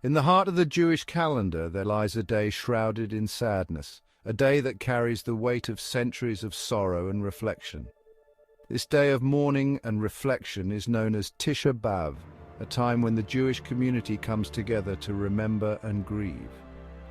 In the heart of the Jewish calendar there lies a day shrouded in sadness, a day that carries the weight of centuries of sorrow and reflection. This day of mourning and reflection is known as Tisha B'Av, a time when the Jewish community comes together to remember and grieve.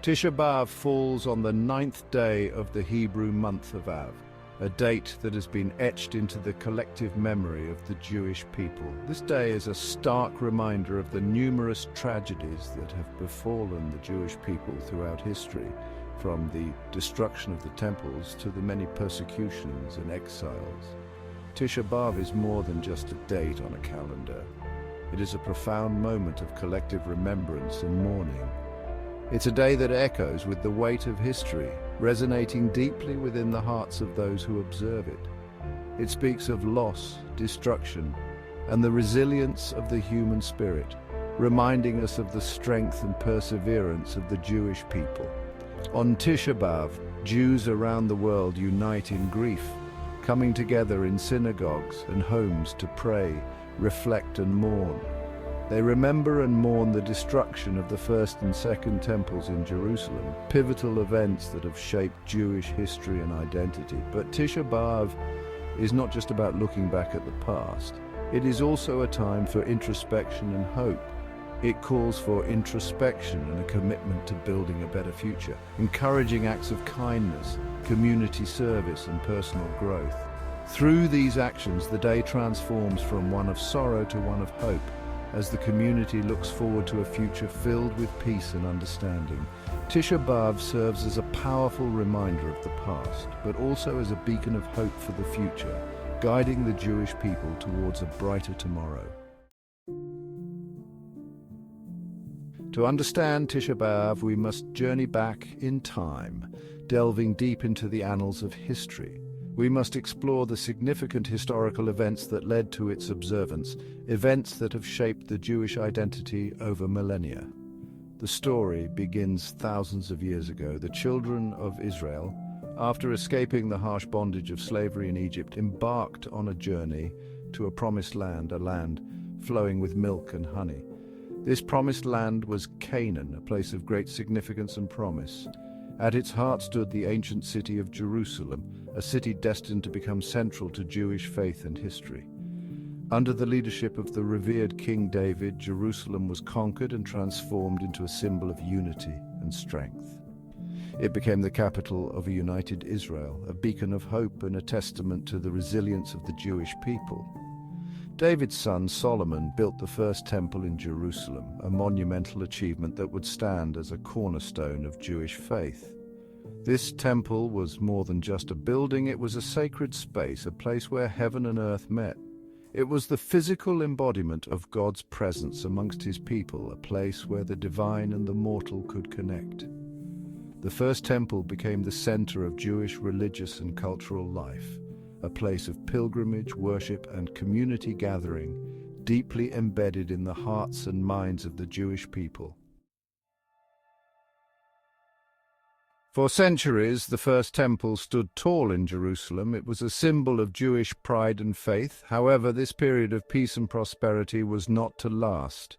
Tisha B'Av falls on the 9th day of the Hebrew month of Av, a date that has been etched into the collective memory of the Jewish people. This day is a stark reminder of the numerous tragedies that have befallen the Jewish people throughout history, from the destruction of the temples to the many persecutions and exiles. Tisha B'Av is more than just a date on a calendar. It is a profound moment of collective remembrance and mourning. It's a day that echoes with the weight of history, resonating deeply within the hearts of those who observe it. It speaks of loss, destruction, and the resilience of the human spirit, reminding us of the strength and perseverance of the Jewish people. On Tisha B'Av, Jews around the world unite in grief, coming together in synagogues and homes to pray, reflect, and mourn. They remember and mourn the destruction of the first and second temples in Jerusalem, pivotal events that have shaped Jewish history and identity. But Tisha B'Av is not just about looking back at the past. It is also a time for introspection and hope. It calls for introspection and a commitment to building a better future, encouraging acts of kindness, community service, and personal growth. Through these actions, the day transforms from one of sorrow to one of hope, as the community looks forward to a future filled with peace and understanding. Tisha B'Av serves as a powerful reminder of the past, but also as a beacon of hope for the future, guiding the Jewish people towards a brighter tomorrow. To understand Tisha B'Av, we must journey back in time, delving deep into the annals of history. We must explore the significant historical events that led to its observance, events that have shaped the Jewish identity over millennia. The story begins thousands of years ago. The children of Israel, after escaping the harsh bondage of slavery in Egypt, embarked on a journey to a promised land, a land flowing with milk and honey. This promised land was Canaan, a place of great significance and promise. At its heart stood the ancient city of Jerusalem, a city destined to become central to Jewish faith and history. Under the leadership of the revered King David, Jerusalem was conquered and transformed into a symbol of unity and strength. It became the capital of a united Israel, a beacon of hope and a testament to the resilience of the Jewish people. David's son Solomon built the first temple in Jerusalem, a monumental achievement that would stand as a cornerstone of Jewish faith. This temple was more than just a building, it was a sacred space, a place where heaven and earth met. It was the physical embodiment of God's presence amongst his people, a place where the divine and the mortal could connect. The first temple became the center of Jewish religious and cultural life, a place of pilgrimage, worship, and community gathering, deeply embedded in the hearts and minds of the Jewish people. For centuries, the first temple stood tall in Jerusalem. It was a symbol of Jewish pride and faith. However, this period of peace and prosperity was not to last.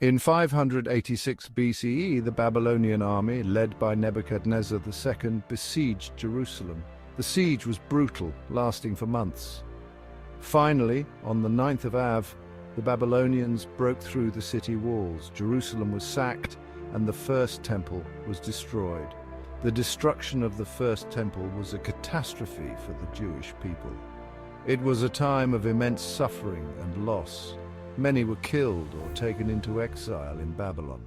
In 586 BCE, the Babylonian army, led by Nebuchadnezzar II, besieged Jerusalem. The siege was brutal, lasting for months. Finally, on the 9th of Av, the Babylonians broke through the city walls. Jerusalem was sacked, and the first temple was destroyed. The destruction of the first temple was a catastrophe for the Jewish people. It was a time of immense suffering and loss. Many were killed or taken into exile in Babylon.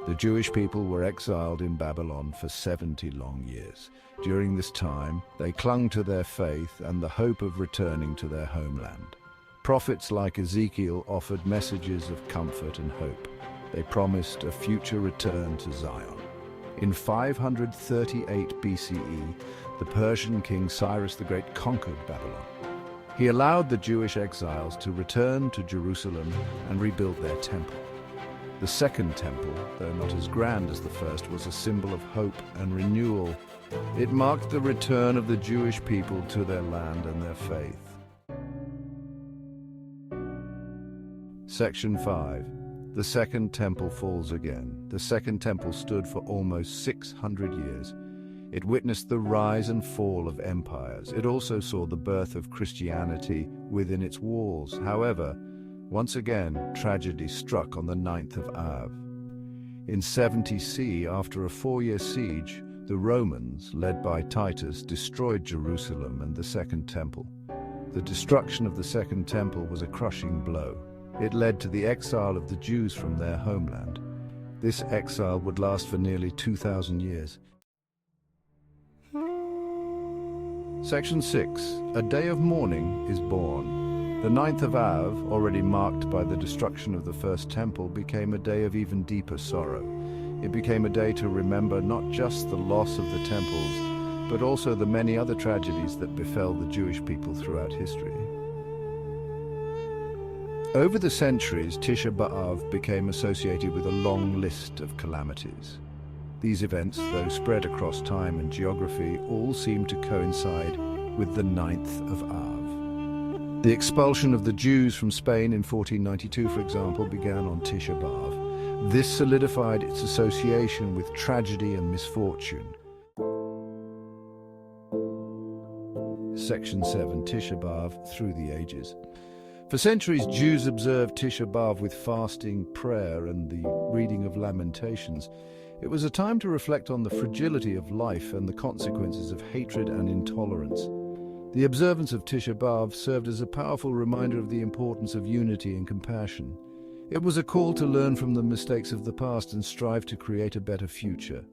The Jewish people were exiled in Babylon for 70 long years. During this time, they clung to their faith and the hope of returning to their homeland. Prophets like Ezekiel offered messages of comfort and hope. They promised a future return to Zion. In 538 BCE, the Persian king Cyrus the Great conquered Babylon. He allowed the Jewish exiles to return to Jerusalem and rebuild their temple. The second temple, though not as grand as the first, was a symbol of hope and renewal. It marked the return of the Jewish people to their land and their faith. Section 5. The Second Temple falls again. The Second Temple stood for almost 600 years. It witnessed the rise and fall of empires. It also saw the birth of Christianity within its walls. However, once again, tragedy struck on the 9th of Av. In 70 CE, after a 4-year siege, the Romans, led by Titus, destroyed Jerusalem and the Second Temple. The destruction of the Second Temple was a crushing blow. It led to the exile of the Jews from their homeland. This exile would last for nearly 2,000 years. Section 6. A day of mourning is born. The 9th of Av, already marked by the destruction of the First Temple, became a day of even deeper sorrow. It became a day to remember not just the loss of the temples, but also the many other tragedies that befell the Jewish people throughout history. Over the centuries, Tisha B'Av became associated with a long list of calamities. These events, though spread across time and geography, all seem to coincide with the 9th of Av. The expulsion of the Jews from Spain in 1492, for example, began on Tisha B'Av. This solidified its association with tragedy and misfortune. Section 7. Tisha B'Av through the ages. For centuries, Jews observed Tisha B'Av with fasting, prayer, and the reading of Lamentations. It was a time to reflect on the fragility of life and the consequences of hatred and intolerance. The observance of Tisha B'Av served as a powerful reminder of the importance of unity and compassion. It was a call to learn from the mistakes of the past and strive to create a better future.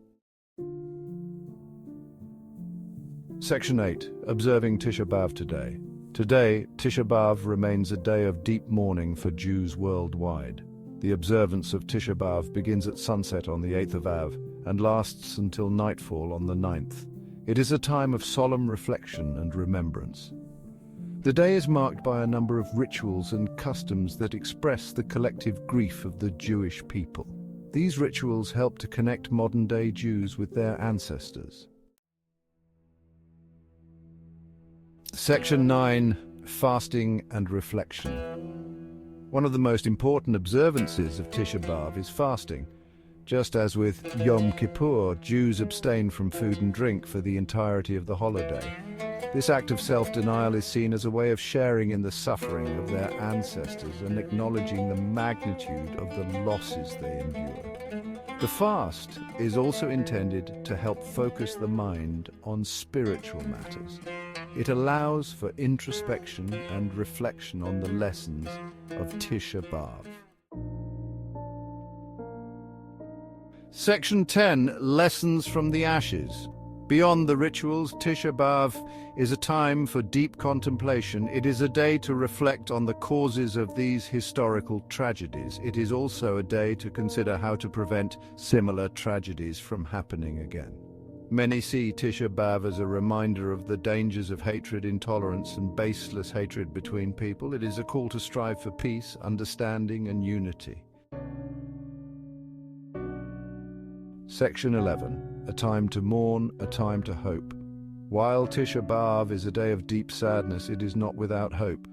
Section 8. Observing Tisha B'Av today. Today, Tisha B'Av remains a day of deep mourning for Jews worldwide. The observance of Tisha B'Av begins at sunset on the 8th of Av and lasts until nightfall on the 9th. It is a time of solemn reflection and remembrance. The day is marked by a number of rituals and customs that express the collective grief of the Jewish people. These rituals help to connect modern-day Jews with their ancestors. Section 9. Fasting and reflection. One of the most important observances of Tisha B'Av is fasting. Just as with Yom Kippur, Jews abstain from food and drink for the entirety of the holiday. This act of self-denial is seen as a way of sharing in the suffering of their ancestors and acknowledging the magnitude of the losses they endured. The fast is also intended to help focus the mind on spiritual matters. It allows for introspection and reflection on the lessons of Tisha B'Av. Section 10. Lessons from the Ashes. Beyond the rituals, Tisha B'Av is a time for deep contemplation. It is a day to reflect on the causes of these historical tragedies. It is also a day to consider how to prevent similar tragedies from happening again. Many see Tisha B'Av as a reminder of the dangers of hatred, intolerance, and baseless hatred between people. It is a call to strive for peace, understanding, and unity. Section 11. A time to mourn, a time to hope. While Tisha B'Av is a day of deep sadness, it is not without hope.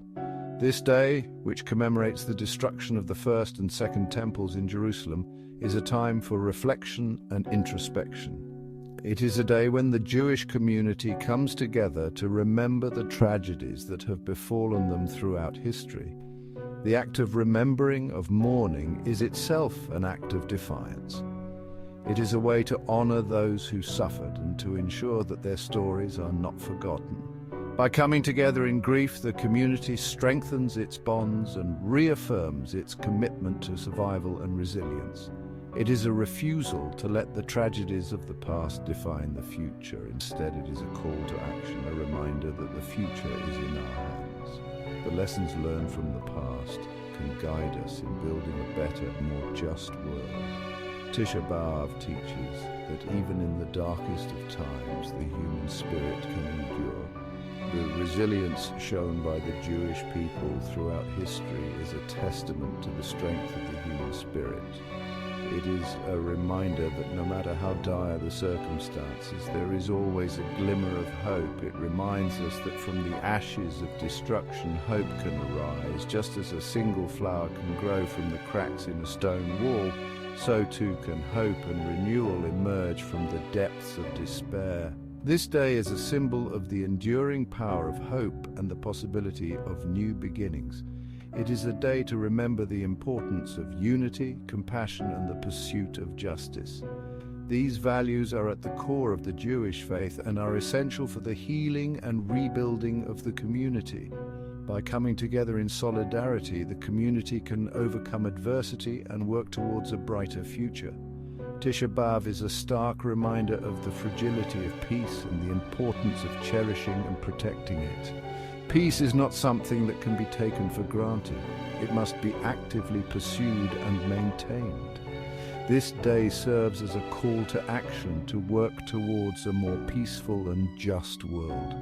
This day, which commemorates the destruction of the First and Second Temples in Jerusalem, is a time for reflection and introspection. It is a day when the Jewish community comes together to remember the tragedies that have befallen them throughout history. The act of remembering, of mourning, is itself an act of defiance. It is a way to honor those who suffered and to ensure that their stories are not forgotten. By coming together in grief, the community strengthens its bonds and reaffirms its commitment to survival and resilience. It is a refusal to let the tragedies of the past define the future. Instead, it is a call to action, a reminder that the future is in our hands. The lessons learned from the past can guide us in building a better, more just world. Tisha B'Av teaches that even in the darkest of times, the human spirit can endure. The resilience shown by the Jewish people throughout history is a testament to the strength of the human spirit. It is a reminder that no matter how dire the circumstances, there is always a glimmer of hope. It reminds us that from the ashes of destruction, hope can arise. Just as a single flower can grow from the cracks in a stone wall, so too can hope and renewal emerge from the depths of despair. This day is a symbol of the enduring power of hope and the possibility of new beginnings. It is a day to remember the importance of unity, compassion, and the pursuit of justice. These values are at the core of the Jewish faith and are essential for the healing and rebuilding of the community. By coming together in solidarity, the community can overcome adversity and work towards a brighter future. Tisha B'Av is a stark reminder of the fragility of peace and the importance of cherishing and protecting it. Peace is not something that can be taken for granted. It must be actively pursued and maintained. This day serves as a call to action to work towards a more peaceful and just world.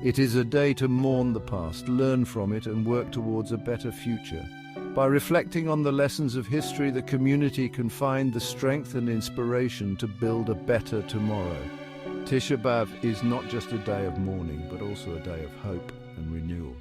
It is a day to mourn the past, learn from it, and work towards a better future. By reflecting on the lessons of history, the community can find the strength and inspiration to build a better tomorrow. Tisha B'Av is not just a day of mourning, but also a day of hope and renewal.